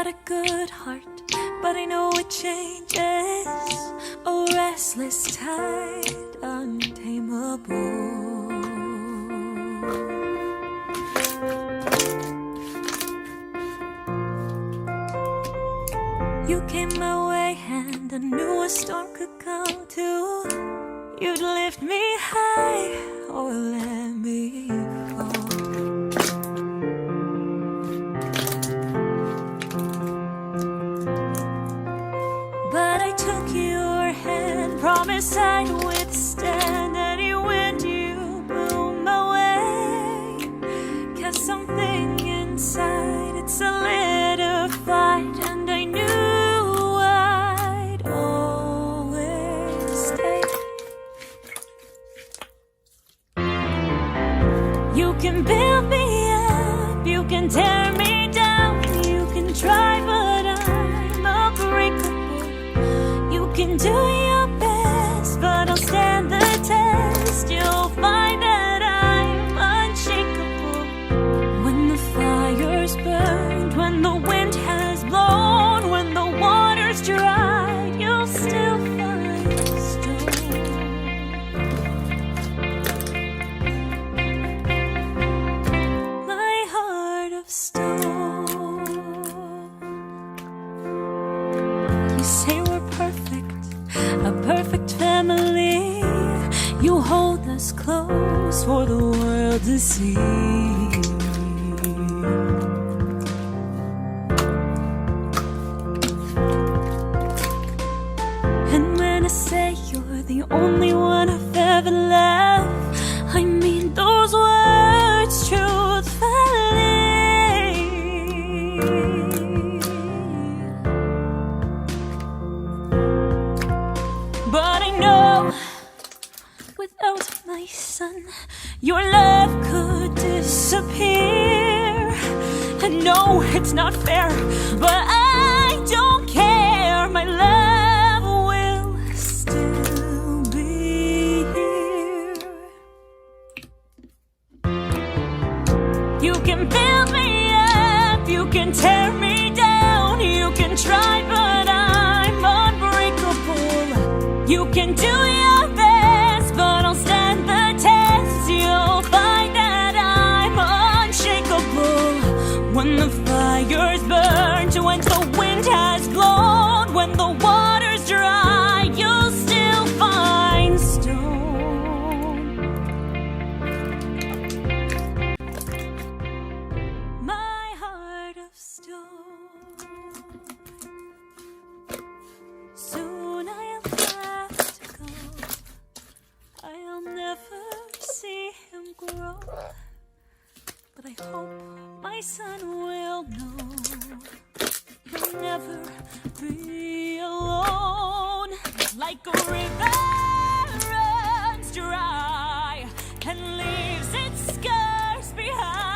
got a good heart, but I know it changes. A restless tide, untamable. You came my way and I knew a storm could come too. You'd lift me high or let me fall. But I took your hand, promised I'd withstand any wind you blew my way. 'Cause something inside, it's solidified, and I knew I'd always stay. You can build me up, you can tear me down, you can try but I'm unbreakable. You can do your best but I'll stand the test. You'll find that I'm unshakable. When the fire's burned, when the wind has blown, when the water's dry, you'll still find stone. My heart of stone. You say we're perfect, a perfect family. You hold us close for the world to see. And when I say you're the only one I've ever loved, I mean those words truthfully. But I know without my son, your love could disappear. And no, it's not fair, but I don't care. My love will still be here. You can build me up, you can tear me down, you can try but I'm unbreakable. You can do your best but I'll stand the test. You'll find that I'm unshakable. When the fire's burned, when the wind has blown, when the water's dry, you'll still find stone. My heart of stone. Soon I'll have to go. I'll never see him grow. But I hope my son will know he'll never be alone. Like a river runs dry and leaves its scars behind.